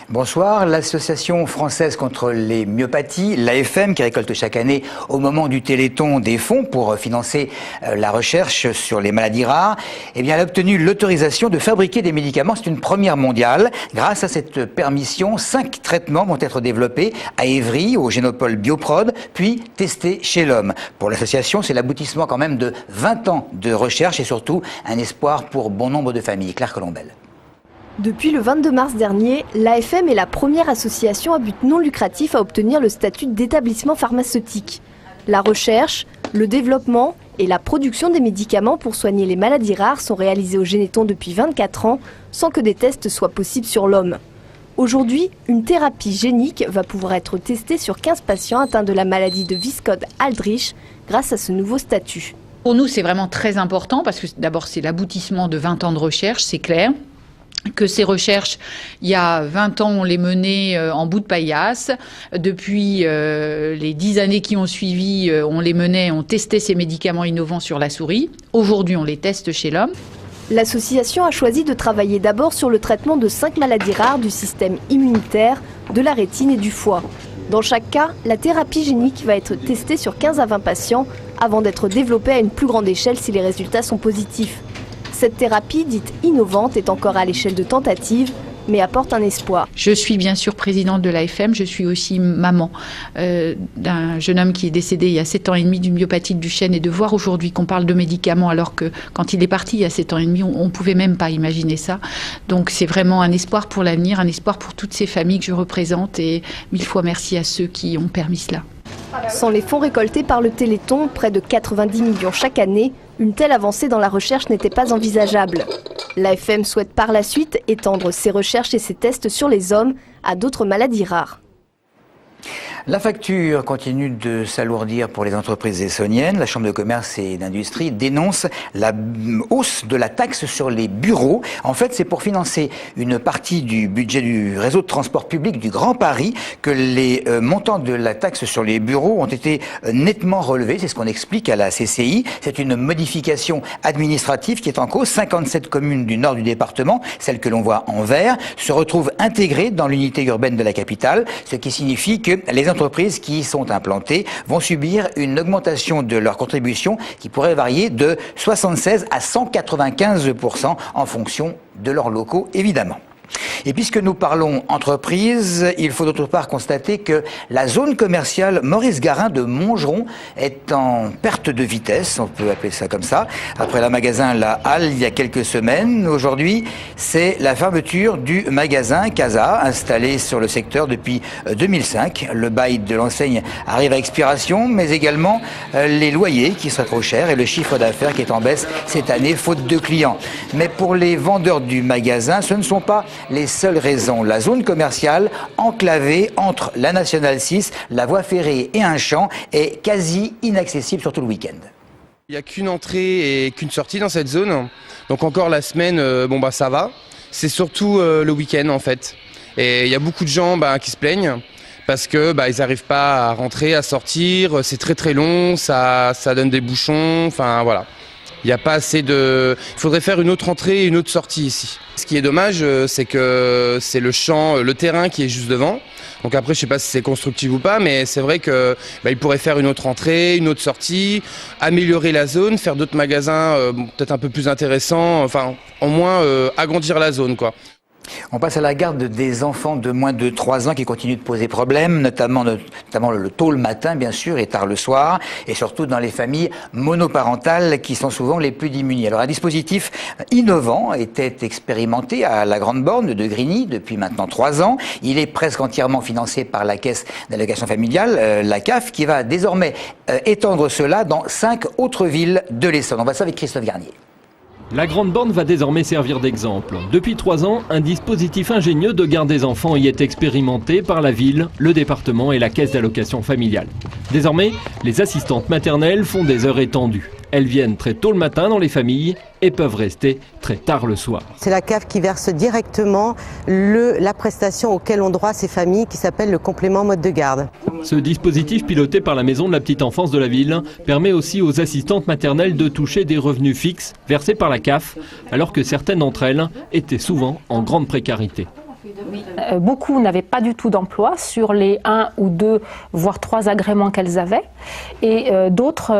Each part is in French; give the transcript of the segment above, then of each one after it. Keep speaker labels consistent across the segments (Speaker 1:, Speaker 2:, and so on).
Speaker 1: Bonsoir. L'Association française contre les myopathies, l'AFM, qui récolte chaque année au moment du Téléthon des fonds pour financer la recherche sur les maladies rares, eh bien, elle a obtenu l'autorisation de fabriquer des médicaments. C'est une première mondiale. Grâce à cette permission, 5 traitements vont être développés à Évry, au Génopole Bioprod, puis testés chez l'homme. Pour l'association, c'est l'aboutissement quand même de 20 ans de recherche et surtout un espoir pour bon nombre de familles. Claire Colombel.
Speaker 2: Depuis le 22 mars dernier, l'AFM est la première association à but non lucratif à obtenir le statut d'établissement pharmaceutique. La recherche, le développement et la production des médicaments pour soigner les maladies rares sont réalisés au Généthon depuis 24 ans, sans que des tests soient possibles sur l'homme. Aujourd'hui, une thérapie génique va pouvoir être testée sur 15 patients atteints de la maladie de Wiskott-Aldrich grâce à ce nouveau statut.
Speaker 3: Pour nous, c'est vraiment très important parce que d'abord, c'est l'aboutissement de 20 ans de recherche, c'est clair. Que ces recherches, il y a 20 ans, on les menait en bout de paillasse. Depuis les 10 années qui ont suivi, on les menait, on testait ces médicaments innovants sur la souris. Aujourd'hui, on les teste chez l'homme.
Speaker 2: L'association a choisi de travailler d'abord sur le traitement de 5 maladies rares du système immunitaire, de la rétine et du foie. Dans chaque cas, la thérapie génique va être testée sur 15 à 20 patients avant d'être développée à une plus grande échelle si les résultats sont positifs. Cette thérapie, dite innovante, est encore à l'échelle de tentative, mais apporte un espoir.
Speaker 3: Je suis bien sûr présidente de l'AFM, je suis aussi maman d'un jeune homme qui est décédé il y a 7 ans et demi d'une myopathie de Duchenne, et de voir aujourd'hui qu'on parle de médicaments alors que quand il est parti il y a 7 ans et demi, on ne pouvait même pas imaginer ça. Donc c'est vraiment un espoir pour l'avenir, un espoir pour toutes ces familles que je représente, et 1000 fois merci à ceux qui ont permis cela.
Speaker 2: Sans les fonds récoltés par le Téléthon, près de 90 millions chaque année, une telle avancée dans la recherche n'était pas envisageable. L'AFM souhaite par la suite étendre ses recherches et ses tests sur les hommes à d'autres maladies rares.
Speaker 1: La facture continue de s'alourdir pour les entreprises essonniennes. La Chambre de commerce et d'industrie dénonce la hausse de la taxe sur les bureaux. En fait, c'est pour financer une partie du budget du réseau de transport public du Grand Paris que les montants de la taxe sur les bureaux ont été nettement relevés. C'est ce qu'on explique à la CCI. C'est une modification administrative qui est en cause. 57 communes du nord du département, celles que l'on voit en vert, se retrouvent intégrées dans l'unité urbaine de la capitale, ce qui signifie que les entreprises qui y sont implantées vont subir une augmentation de leur contribution qui pourrait varier de 76 à 195% en fonction de leurs locaux, évidemment. Et puisque nous parlons entreprise, il faut d'autre part constater que la zone commerciale Maurice Garin de Montgeron est en perte de vitesse, on peut appeler ça comme ça. Après la magasin La Halle il y a quelques semaines, aujourd'hui c'est la fermeture du magasin Casa, installé sur le secteur depuis 2005. Le bail de l'enseigne arrive à expiration, mais également les loyers qui seraient trop chers et le chiffre d'affaires qui est en baisse cette année faute de clients. Mais pour les vendeurs du magasin, ce ne sont pas les seules raisons. La zone commerciale, enclavée entre la Nationale 6, la voie ferrée et un champ, est quasi inaccessible, surtout le week-end.
Speaker 4: Il n'y a qu'une entrée et qu'une sortie dans cette zone. Donc encore la semaine, ça va. C'est surtout le week-end en fait. Et il y a beaucoup de gens qui se plaignent parce que ils n'arrivent pas à rentrer, à sortir. C'est très très long, ça donne des bouchons. Enfin voilà. Il n'y a pas assez de... Il faudrait faire une autre entrée et une autre sortie ici. Ce qui est dommage, c'est que c'est le champ, le terrain qui est juste devant. Donc après, je ne sais pas si c'est constructif ou pas, mais c'est vrai que il pourrait faire une autre entrée, une autre sortie, améliorer la zone, faire d'autres magasins peut-être un peu plus intéressants, enfin, au moins agrandir la zone, quoi.
Speaker 1: On passe à la garde des enfants de moins de 3 ans qui continuent de poser problème, notamment le tôt le matin, bien sûr, et tard le soir, et surtout dans les familles monoparentales qui sont souvent les plus démunies. Alors, un dispositif innovant était expérimenté à la Grande Borne de Grigny depuis maintenant 3 ans. Il est presque entièrement financé par la Caisse d'allocation familiale, la CAF, qui va désormais étendre cela dans 5 autres villes de l'Essonne. On va ça avec Christophe Garnier.
Speaker 5: La Grande Borne va désormais servir d'exemple. Depuis 3 ans, un dispositif ingénieux de garde des enfants y est expérimenté par la ville, le département et la caisse d'allocation familiale. Désormais, les assistantes maternelles font des heures étendues. Elles viennent très tôt le matin dans les familles et peuvent rester très tard le soir.
Speaker 6: C'est la CAF qui verse directement la prestation auquel ont droit ces familles qui s'appelle le complément mode de garde.
Speaker 5: Ce dispositif piloté par la Maison de la Petite Enfance de la ville permet aussi aux assistantes maternelles de toucher des revenus fixes versés par la CAF, alors que certaines d'entre elles étaient souvent en grande précarité.
Speaker 7: Beaucoup n'avaient pas du tout d'emploi sur les 1 ou 2, voire 3 agréments qu'elles avaient. Et d'autres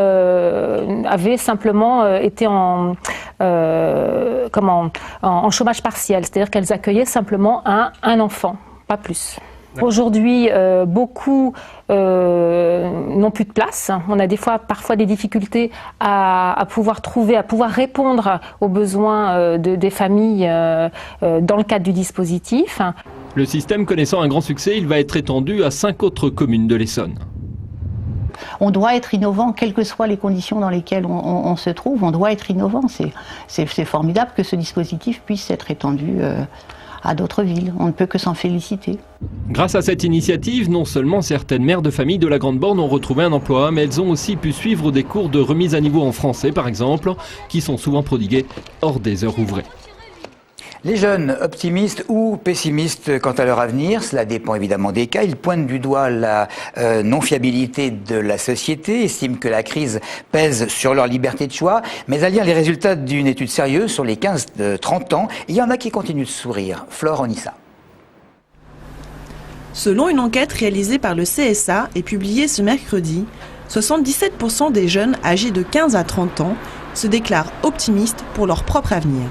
Speaker 7: avaient simplement été en chômage partiel, c'est-à-dire qu'elles accueillaient simplement un enfant, pas plus. Aujourd'hui, beaucoup n'ont plus de place. On a parfois des difficultés à pouvoir répondre aux besoins des familles dans le cadre du dispositif.
Speaker 5: Le système connaissant un grand succès, il va être étendu à 5 autres communes de l'Essonne.
Speaker 8: On doit être innovant, quelles que soient les conditions dans lesquelles on se trouve, on doit être innovant. C'est formidable que ce dispositif puisse être étendu à d'autres villes. On ne peut que s'en féliciter.
Speaker 5: Grâce à cette initiative, non seulement certaines mères de famille de la Grande Borne ont retrouvé un emploi, mais elles ont aussi pu suivre des cours de remise à niveau en français, par exemple, qui sont souvent prodigués hors des heures ouvrées.
Speaker 1: Les jeunes, optimistes ou pessimistes quant à leur avenir, cela dépend évidemment des cas. Ils pointent du doigt la non-fiabilité de la société, estiment que la crise pèse sur leur liberté de choix. Mais à lire les résultats d'une étude sérieuse sur les 15-30 ans, il y en a qui continuent de sourire. Flore Onissa.
Speaker 9: Selon une enquête réalisée par le CSA et publiée ce mercredi, 77% des jeunes âgés de 15 à 30 ans se déclarent optimistes pour leur propre avenir.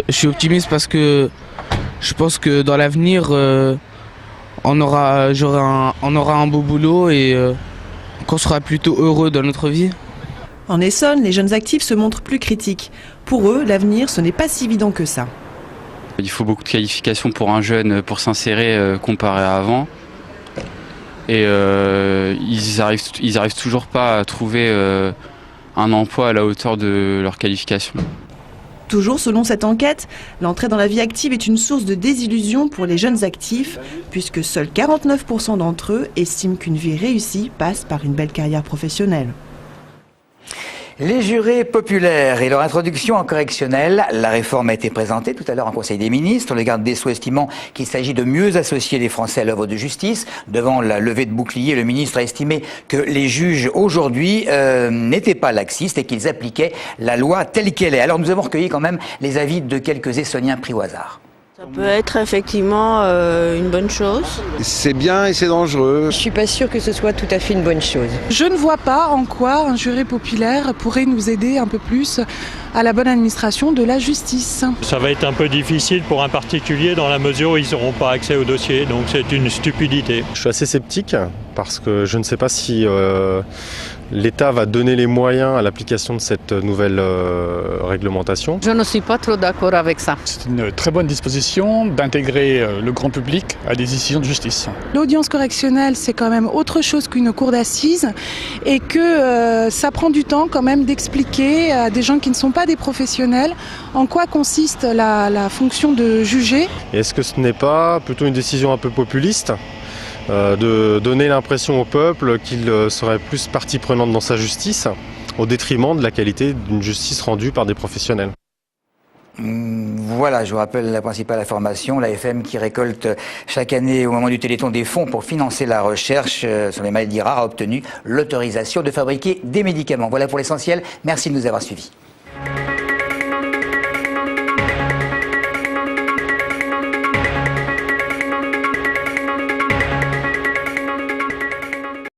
Speaker 10: Je suis optimiste parce que je pense que dans l'avenir, on aura un beau boulot et qu'on sera plutôt heureux dans notre vie.
Speaker 9: En Essonne, les jeunes actifs se montrent plus critiques. Pour eux, l'avenir, ce n'est pas si évident que ça.
Speaker 11: Il faut beaucoup de qualifications pour un jeune pour s'insérer comparé à avant. Et ils arrivent toujours pas à trouver un emploi à la hauteur de leurs qualifications.
Speaker 9: Toujours selon cette enquête, l'entrée dans la vie active est une source de désillusion pour les jeunes actifs, puisque seuls 49% d'entre eux estiment qu'une vie réussie passe par une belle carrière professionnelle.
Speaker 1: Les jurés populaires et leur introduction en correctionnel. La réforme a été présentée tout à l'heure en Conseil des ministres. Le garde des Sceaux estimant qu'il s'agit de mieux associer les Français à l'œuvre de justice. Devant la levée de bouclier, le ministre a estimé que les juges aujourd'hui n'étaient pas laxistes et qu'ils appliquaient la loi telle qu'elle est. Alors nous avons recueilli quand même les avis de quelques Essonniens pris au hasard.
Speaker 12: Ça peut être effectivement une bonne chose.
Speaker 13: C'est bien et c'est dangereux.
Speaker 14: Je suis pas sûre que ce soit tout à fait une bonne chose.
Speaker 15: Je ne vois pas en quoi un juré populaire pourrait nous aider un peu plus à la bonne administration de la justice.
Speaker 16: Ça va être un peu difficile pour un particulier dans la mesure où ils n'auront pas accès au dossier, donc c'est une stupidité.
Speaker 17: Je suis assez sceptique parce que je ne sais pas si l'État va donner les moyens à l'application de cette nouvelle réglementation.
Speaker 18: Je ne suis pas trop d'accord avec ça.
Speaker 19: C'est une très bonne disposition d'intégrer le grand public à des décisions de justice.
Speaker 15: L'audience correctionnelle, c'est quand même autre chose qu'une cour d'assises et que ça prend du temps quand même d'expliquer à des gens qui ne sont pas des professionnels en quoi consiste la fonction de juger.
Speaker 17: Et est-ce que ce n'est pas plutôt une décision un peu populiste de donner l'impression au peuple qu'il serait plus partie prenante dans sa justice au détriment de la qualité d'une justice rendue par des professionnels?
Speaker 1: Voilà, je vous rappelle la principale information, l'AFM qui récolte chaque année au moment du Téléthon des fonds pour financer la recherche sur les maladies rares a obtenu l'autorisation de fabriquer des médicaments. Voilà pour l'essentiel, merci de nous avoir suivis.